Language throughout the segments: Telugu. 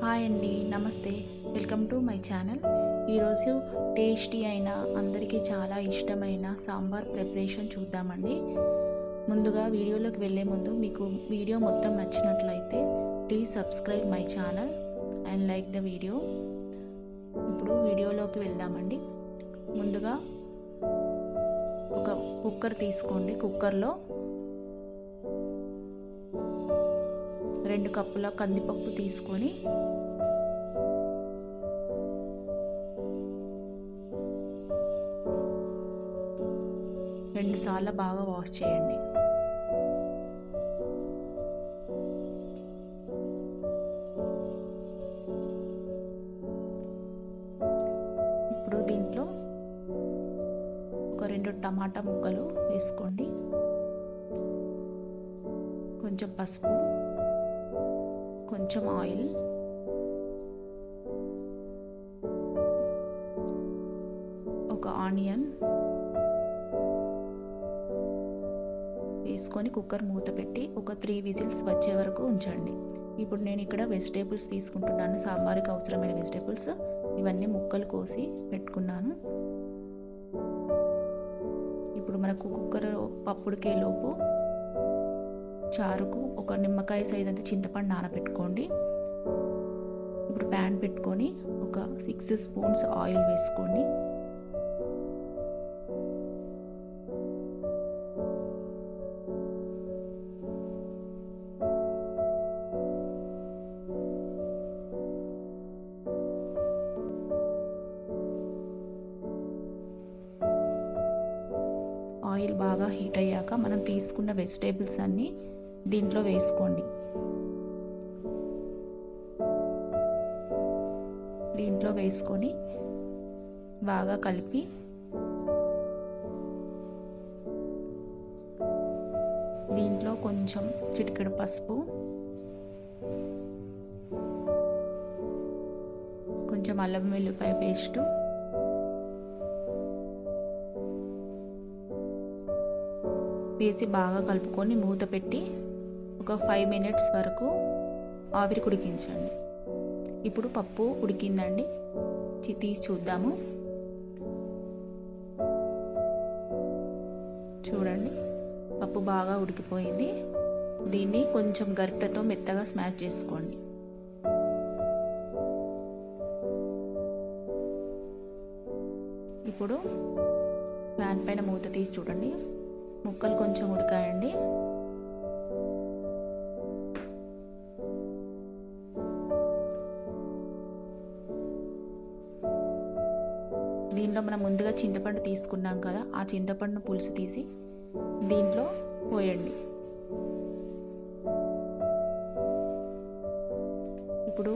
హాయ్ అండి, నమస్తే. Welcome to my channel. ఈరోజు టేస్టీ అయిన అందరికీ చాలా ఇష్టమైన సాంబార్ ప్రిపరేషన్ చూద్దామండి. ముందుగా వీడియోలోకి వెళ్ళే ముందు మీకు వీడియో మొత్తం నచ్చినట్లయితే please subscribe my channel and like the video. ఇప్పుడు వీడియోలోకి వెళ్దామండి. ముందుగా ఒక కుక్కర్ తీసుకోండి. కుక్కర్లో 2 కప్పుల కందిపప్పు తీసుకొని రెండు సార్లు బాగా వాష్ చేయండి. ఇప్పుడు దీంట్లో ఒక 2 టమాటా ముక్కలు వేసుకోండి. కొంచెం పసుపు, కొంచెం ఆయిల్, ఒక ఆనియన్ వేసుకొని కుక్కర్ మూత పెట్టి ఒక 3 విజిల్స్ వచ్చే వరకు ఉంచండి. ఇప్పుడు నేను ఇక్కడ వెజిటేబుల్స్ తీసుకుంటున్నాను. సాంబార్కి అవసరమైన వెజిటేబుల్స్ ఇవన్నీ ముక్కలు కోసి పెట్టుకున్నాను. ఇప్పుడు మనకు కుక్కర్ పప్పుడికే లోపు చారుకు ఒక నిమ్మకాయ సైజ్ అంత చింతపండు నానబెట్టుకోండి. ఇప్పుడు ప్యాన్ పెట్టుకొని ఒక 6 స్పూన్స్ ఆయిల్ వేసుకోండి. ఆయిల్ బాగా హీట్ అయ్యాక మనం తీసుకున్న వెజిటేబుల్స్ అన్నీ దీంట్లో వేసుకోండి. దీంట్లో వేసుకొని బాగా కలిపి దీంట్లో కొంచెం చిటికెడు పసుపు, కొంచెం అల్లం వెల్లిపాయ పేస్టు, వేసి బాగా కలుపుకొని మూత పెట్టి ఒక 5 మినిట్స్ వరకు ఆవిరి ఉడికించండి. ఇప్పుడు పప్పు ఉడికిందండి, తీసి చూద్దాము. చూడండి, పప్పు బాగా ఉడికిపోయింది. దీన్ని కొంచెం గరిటెతో మెత్తగా స్మాష్ చేసుకోండి. ఇప్పుడు ప్యాన్ పైన మూత తీసి చూడండి, ముక్కలు కొంచెం ఉడికాయండి. దీంట్లో మనం ముందుగా చింతపండు తీసుకున్నాం కదా, ఆ చింతపండు పులుసు తీసి దీంట్లో పోయండి. ఇప్పుడు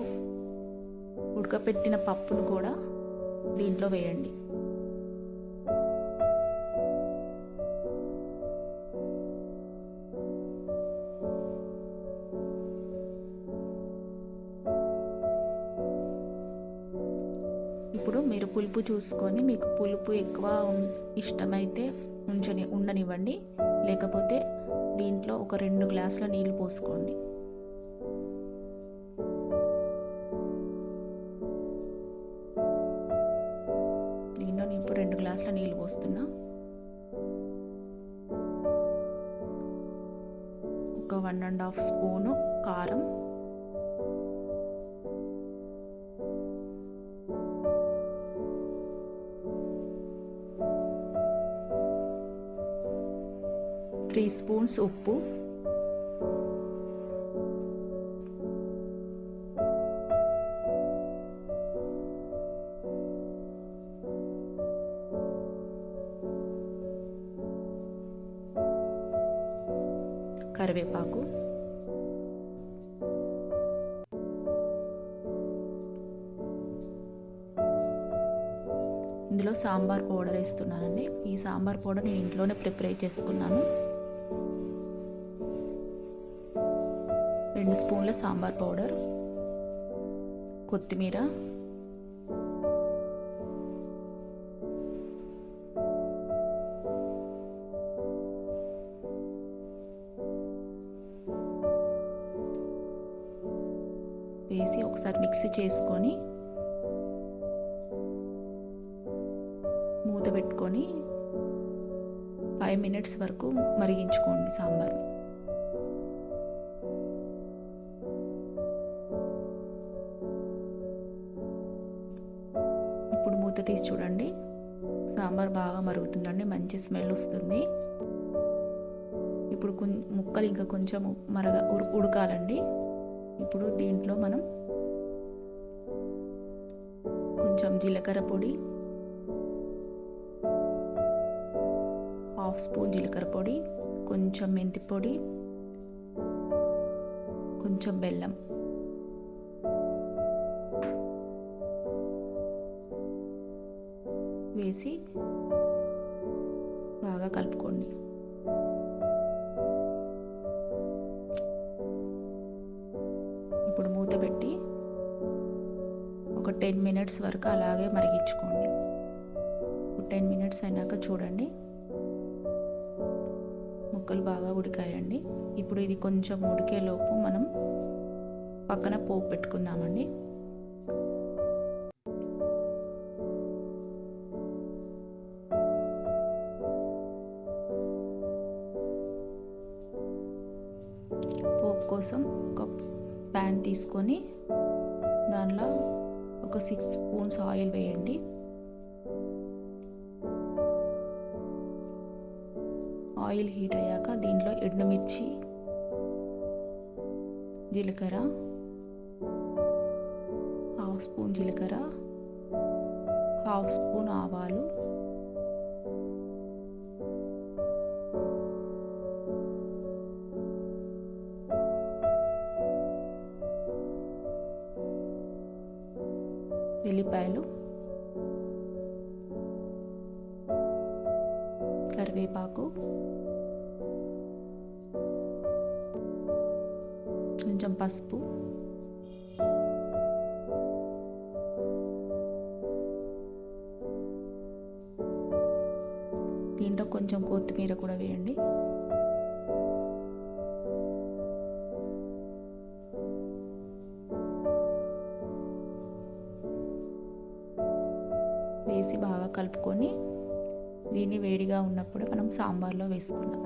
ఉడకపెట్టిన పప్పును కూడా దీంట్లో వేయండి. ఇప్పుడు మీరు పులుపు చూసుకొని, మీకు పులుపు ఎక్కువ ఇష్టమైతే ఉండనివ్వండి, లేకపోతే దీంట్లో ఒక 2 గ్లాసుల నీళ్ళు పోసుకోండి. దీంట్లో నేను ఇప్పుడు 2 గ్లాసుల నీళ్ళు పోస్తున్నా. ఒక 1½ స్పూను కారం, త్రీ స్పూన్స్ ఉప్పు, కరివేపాకు, ఇందులో సాంబార్ పౌడర్ వేస్తున్నానండి. ఈ సాంబార్ పౌడర్ నేను ఇంట్లోనే ప్రిపేర్ చేసుకున్నాను. 2 స్పూన్ల సాంబార్ పౌడర్, కొత్తిమీర, వేసి ఒకసారి మిక్స్ చేసుకొని మూత పెట్టుకొని 5 మినిట్స్ వరకు మరిగించుకోండి సాంబార్. ఇప్పుడు మూత తీసి చూడండి, సాంబార్ బాగా మరుగుతుందండి, మంచి స్మెల్ వస్తుంది. ఇప్పుడు ముక్కలు ఇంకా కొంచెం ఉడకాలండి. ఇప్పుడు దీంట్లో మనం కొంచెం జీలకర్ర పొడి, 1/2 స్పూన్ జీలకర్ర పొడి, కొంచెం మెంతి పొడి, కొంచెం బెల్లం వేసి బాగా కలుపుకోండి. ఇప్పుడు మూత పెట్టి ఒక 10 మినిట్స్ వరకు అలాగే మరిగించుకోండి. 10 మినిట్స్ అయినాక చూడండి, ముక్కలు బాగా ఉడికాయండి. ఇప్పుడు ఇది కొంచెం ఉడికేలోపు మనం పక్కన పోపు పెట్టుకుందామండి. పోపు కోసం ఒక ప్యాన్ తీసుకొని దానిలో ఒక 6 స్పూన్స్ ఆయిల్ వేయండి. ఆయిల్ హీట్ అయ్యాక దీంట్లో ఎండుమిర్చి, జీలకర్ర, 1/2 స్పూన్ జీలకర్ర, 1/2 స్పూన్ ఆవాలు, వెల్లిపాయలు, కరివేపాకు, కొంచెం పసుపు, దీంట్లో కొంచెం కొత్తిమీర కూడా వేయండి. వేసి బాగా కలుపుకొని దీన్ని వేడిగా ఉన్నప్పుడు మనం సాంబార్లో వేసుకుందాం.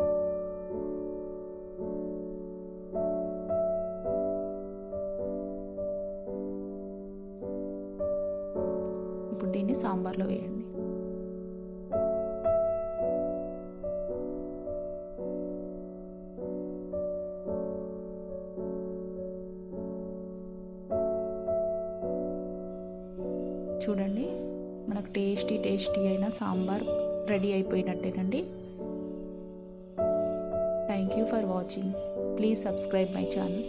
ఇప్పుడు దీన్ని సాంబార్లో వేయండి. చూడండి, మనకు టేస్టీ అయిన సాంబార్ రెడీ అయిపోయినట్టేనండి. Thank you for watching. Please subscribe my channel.